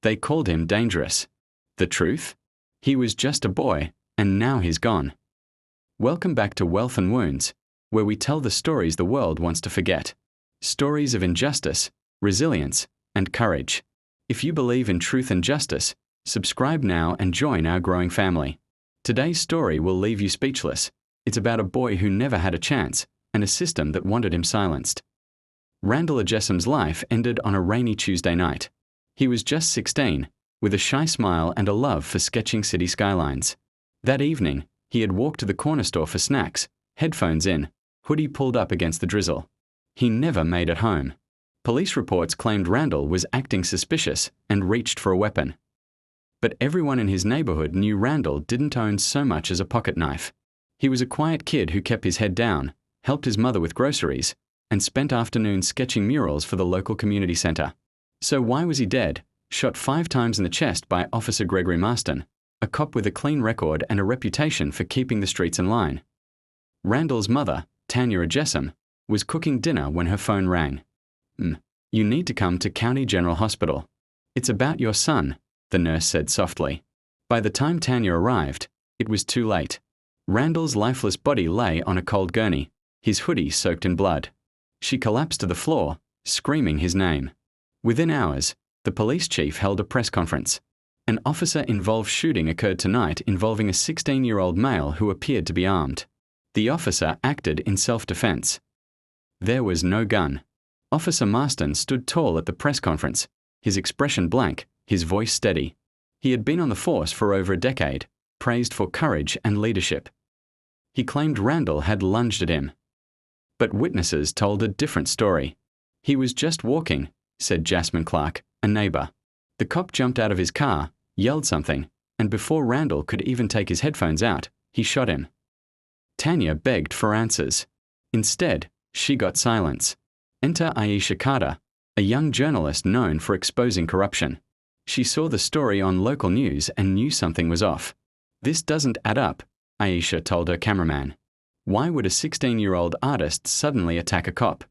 They called him dangerous. The truth? He was just a boy, and now he's gone. Welcome back to Wealth and Wounds, where we tell the stories the world wants to forget. Stories of injustice, resilience, and courage. If you believe in truth and justice, subscribe now and join our growing family. Today's story will leave you speechless. It's about a boy who never had a chance, and a system that wanted him silenced. Randall Adjessom's life ended on a rainy Tuesday night. He was just 16, with a shy smile and a love for sketching city skylines. That evening, he had walked to the corner store for snacks, headphones in, hoodie pulled up against the drizzle. He never made it home. Police reports claimed Randall was acting suspicious and reached for a weapon. But everyone in his neighborhood knew Randall didn't own so much as a pocket knife. He was a quiet kid who kept his head down, helped his mother with groceries, and spent afternoons sketching murals for the local community center. So why was he dead, shot 5 times in the chest by Officer Gregory Marston, a cop with a clean record and a reputation for keeping the streets in line? Randall's mother, Tanya Adjessom, was cooking dinner when her phone rang. You need to come to County General Hospital. It's about your son, the nurse said softly. By the time Tanya arrived, it was too late. Randall's lifeless body lay on a cold gurney, his hoodie soaked in blood. She collapsed to the floor, screaming his name. Within hours, the police chief held a press conference. An officer-involved shooting occurred tonight involving a 16-year-old male who appeared to be armed. The officer acted in self-defense. There was no gun. Officer Marston stood tall at the press conference, his expression blank, his voice steady. He had been on the force for over a decade, praised for courage and leadership. He claimed Randall had lunged at him. But witnesses told a different story. He was just walking, said Jasmine Clark, a neighbor. The cop jumped out of his car, yelled something, and before Randall could even take his headphones out, he shot him. Tanya begged for answers. Instead, she got silence. Enter Aisha Carter, a young journalist known for exposing corruption. She saw the story on local news and knew something was off. This doesn't add up, Aisha told her cameraman. Why would a 16-year-old artist suddenly attack a cop?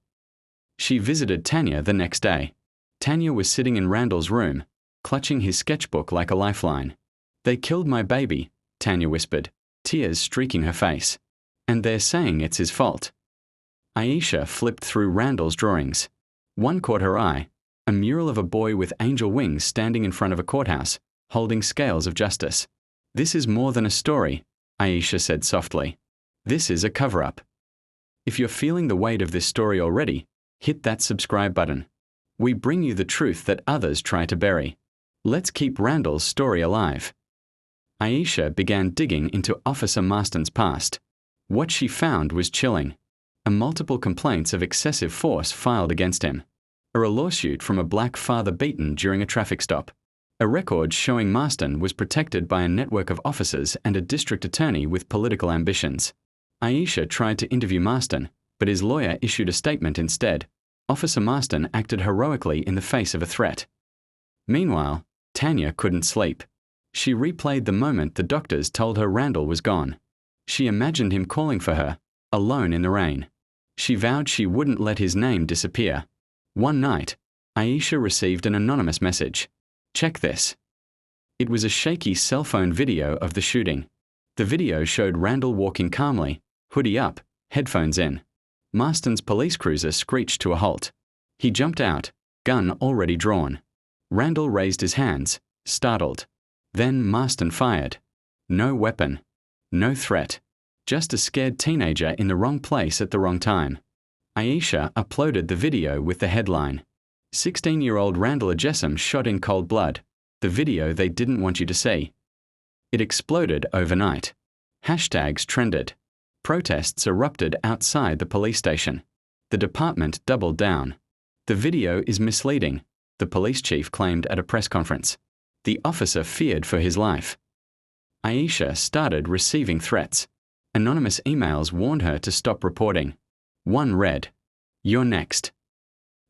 She visited Tanya the next day. Tanya was sitting in Randall's room, clutching his sketchbook like a lifeline. They killed my baby, Tanya whispered, tears streaking her face. And they're saying it's his fault. Aisha flipped through Randall's drawings. One caught her eye, a mural of a boy with angel wings standing in front of a courthouse, holding scales of justice. This is more than a story, Aisha said softly. This is a cover-up. If you're feeling the weight of this story already, hit that subscribe button. We bring you the truth that others try to bury. Let's keep Randall's story alive. Aisha began digging into Officer Marston's past. What she found was chilling. Multiple complaints of excessive force filed against him. A lawsuit from a black father beaten during a traffic stop. A record showing Marston was protected by a network of officers and a district attorney with political ambitions. Aisha tried to interview Marston, but his lawyer issued a statement instead. Officer Marston acted heroically in the face of a threat. Meanwhile, Tanya couldn't sleep. She replayed the moment the doctors told her Randall was gone. She imagined him calling for her, alone in the rain. She vowed she wouldn't let his name disappear. One night, Aisha received an anonymous message. Check this. It was a shaky cell phone video of the shooting. The video showed Randall walking calmly, hoodie up, headphones in. Marston's police cruiser screeched to a halt. He jumped out, gun already drawn. Randall raised his hands, startled. Then Marston fired. No weapon. No threat. Just a scared teenager in the wrong place at the wrong time. Aisha uploaded the video with the headline, 16-year-old Randall Adjessom shot in cold blood, the video they didn't want you to see. It exploded overnight. Hashtags trended. Protests erupted outside the police station. The department doubled down. The video is misleading, the police chief claimed at a press conference. The officer feared for his life. Aisha started receiving threats. Anonymous emails warned her to stop reporting. One read, "You're next."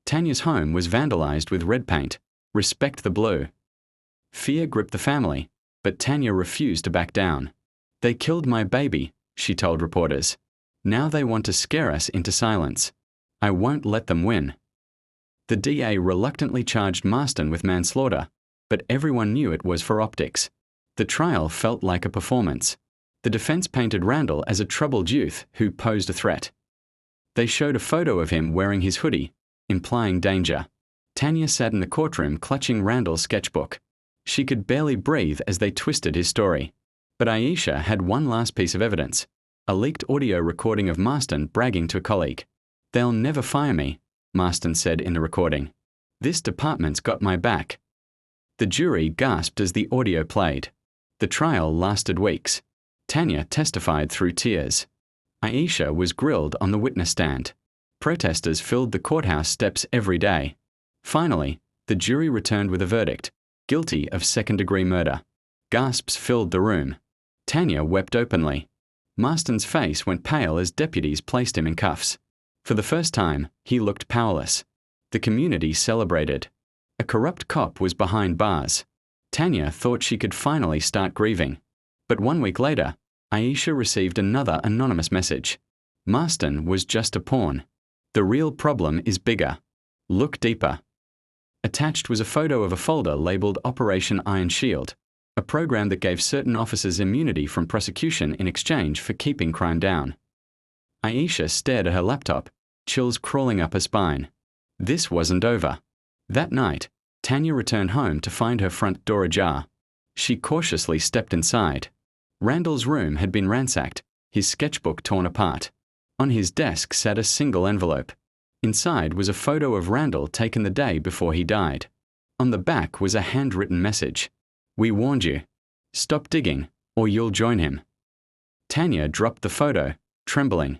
Tanya's home was vandalized with red paint. Respect the blue. Fear gripped the family, but Tanya refused to back down. They killed my baby, she told reporters. Now they want to scare us into silence. I won't let them win. The DA reluctantly charged Marston with manslaughter, but everyone knew it was for optics. The trial felt like a performance. The defense painted Randall as a troubled youth who posed a threat. They showed a photo of him wearing his hoodie, implying danger. Tanya sat in the courtroom clutching Randall's sketchbook. She could barely breathe as they twisted his story. But Aisha had one last piece of evidence, a leaked audio recording of Marston bragging to a colleague. "They'll never fire me," Marston said in the recording. "This department's got my back." The jury gasped as the audio played. The trial lasted weeks. Tanya testified through tears. Aisha was grilled on the witness stand. Protesters filled the courthouse steps every day. Finally, the jury returned with a verdict, guilty of second-degree murder. Gasps filled the room. Tanya wept openly. Marston's face went pale as deputies placed him in cuffs. For the first time, he looked powerless. The community celebrated. A corrupt cop was behind bars. Tanya thought she could finally start grieving. But 1 week later, Aisha received another anonymous message. Marston was just a pawn. The real problem is bigger. Look deeper. Attached was a photo of a folder labeled Operation Iron Shield, a program that gave certain officers immunity from prosecution in exchange for keeping crime down. Aisha stared at her laptop, chills crawling up her spine. This wasn't over. That night, Tanya returned home to find her front door ajar. She cautiously stepped inside. Randall's room had been ransacked, his sketchbook torn apart. On his desk sat a single envelope. Inside was a photo of Randall taken the day before he died. On the back was a handwritten message. "We warned you. Stop digging, or you'll join him." Tanya dropped the photo, trembling.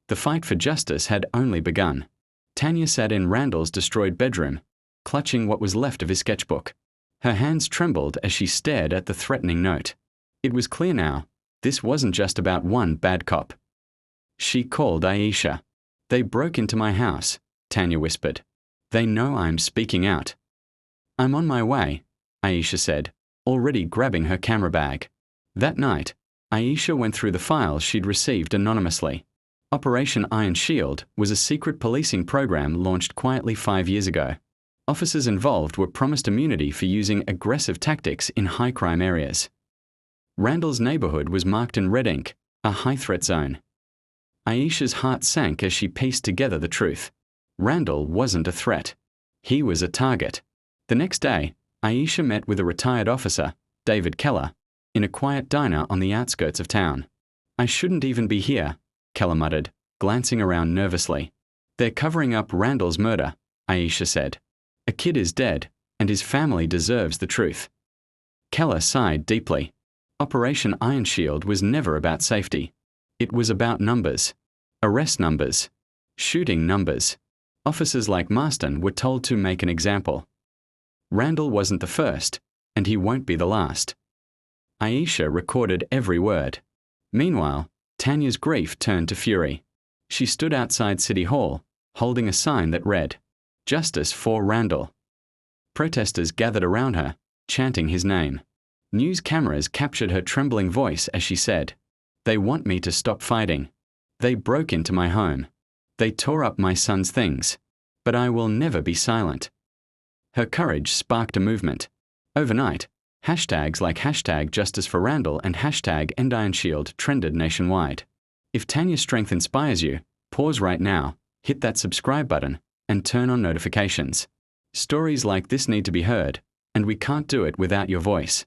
The fight for justice had only begun. Tanya sat in Randall's destroyed bedroom, clutching what was left of his sketchbook. Her hands trembled as she stared at the threatening note. It was clear now, this wasn't just about one bad cop. She called Aisha. "They broke into my house," Tanya whispered. "They know I'm speaking out." "I'm on my way," Aisha said, already grabbing her camera bag. That night, Aisha went through the files she'd received anonymously. Operation Iron Shield was a secret policing program launched quietly 5 years ago. Officers involved were promised immunity for using aggressive tactics in high-crime areas. Randall's neighborhood was marked in red ink, a high-threat zone. Aisha's heart sank as she pieced together the truth. Randall wasn't a threat. He was a target. The next day, Aisha met with a retired officer, David Keller, in a quiet diner on the outskirts of town. "I shouldn't even be here," Keller muttered, glancing around nervously. "They're covering up Randall's murder," Aisha said. "A kid is dead, and his family deserves the truth." Keller sighed deeply. Operation Iron Shield was never about safety. It was about numbers. Arrest numbers. Shooting numbers. Officers like Marston were told to make an example. Randall wasn't the first, and he won't be the last. Aisha recorded every word. Meanwhile, Tanya's grief turned to fury. She stood outside City Hall, holding a sign that read, "Justice for Randall." Protesters gathered around her, chanting his name. News cameras captured her trembling voice as she said, "They want me to stop fighting. They broke into my home. They tore up my son's things. But I will never be silent." Her courage sparked a movement. Overnight, hashtags like #JusticeForRandall and #EndIronShield trended nationwide. If Tanya's strength inspires you, pause right now, hit that subscribe button, and turn on notifications. Stories like this need to be heard, and we can't do it without your voice.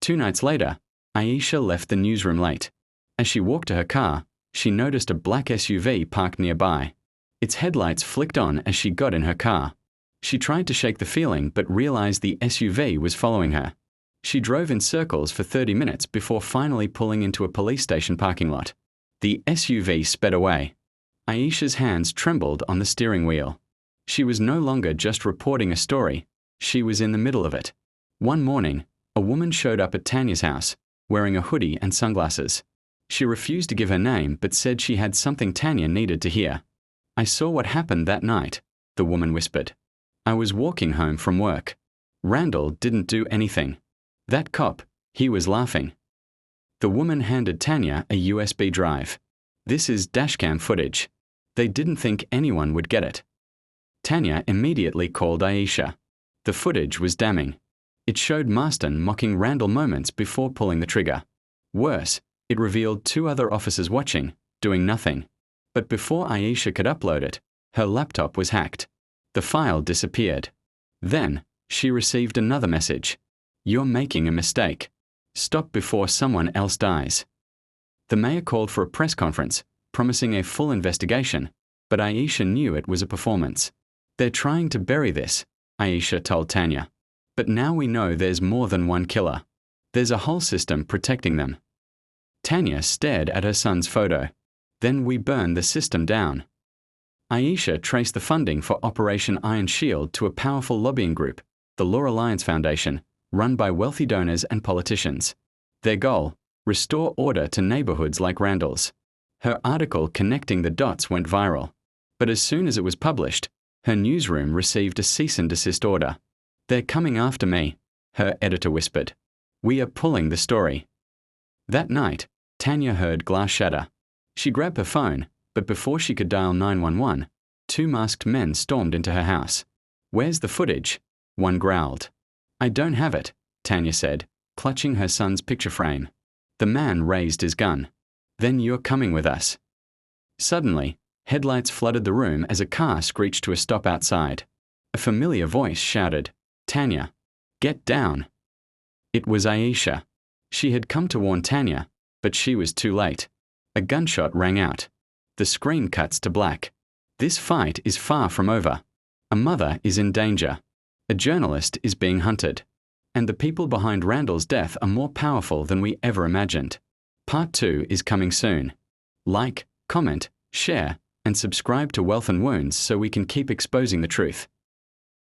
2 nights later, Aisha left the newsroom late. As she walked to her car, she noticed a black SUV parked nearby. Its headlights flicked on as she got in her car. She tried to shake the feeling but realized the SUV was following her. She drove in circles for 30 minutes before finally pulling into a police station parking lot. The SUV sped away. Aisha's hands trembled on the steering wheel. She was no longer just reporting a story. She was in the middle of it. One morning, a woman showed up at Tanya's house, wearing a hoodie and sunglasses. She refused to give her name but said she had something Tanya needed to hear. "I saw what happened that night," the woman whispered. "I was walking home from work. Randall didn't do anything. That cop, he was laughing." The woman handed Tanya a USB drive. "This is dashcam footage. They didn't think anyone would get it." Tanya immediately called Aisha. The footage was damning. It showed Marston mocking Randall moments before pulling the trigger. Worse, it revealed 2 other officers watching, doing nothing. But before Aisha could upload it, her laptop was hacked. The file disappeared. Then, she received another message. "You're making a mistake. Stop before someone else dies." The mayor called for a press conference, promising a full investigation, but Aisha knew it was a performance. "They're trying to bury this," Aisha told Tanya. "But now we know there's more than one killer. There's a whole system protecting them." Tanya stared at her son's photo. "Then we burn the system down." Aisha traced the funding for Operation Iron Shield to a powerful lobbying group, the Law Alliance Foundation, run by wealthy donors and politicians. Their goal: restore order to neighborhoods like Randall's. Her article connecting the dots went viral. But as soon as it was published, her newsroom received a cease and desist order. "They're coming after me," her editor whispered. "We are pulling the story." That night, Tanya heard glass shatter. She grabbed her phone, but before she could dial 911, 2 masked men stormed into her house. "Where's the footage?" one growled. "I don't have it," Tanya said, clutching her son's picture frame. The man raised his gun. "Then you're coming with us." Suddenly, headlights flooded the room as a car screeched to a stop outside. A familiar voice shouted, "Tanya, get down." It was Aisha. She had come to warn Tanya, but she was too late. A gunshot rang out. The screen cuts to black. This fight is far from over. A mother is in danger. A journalist is being hunted. And the people behind Randall's death are more powerful than we ever imagined. Part 2 is coming soon. Like, comment, share, and subscribe to Wealth and Wounds so we can keep exposing the truth.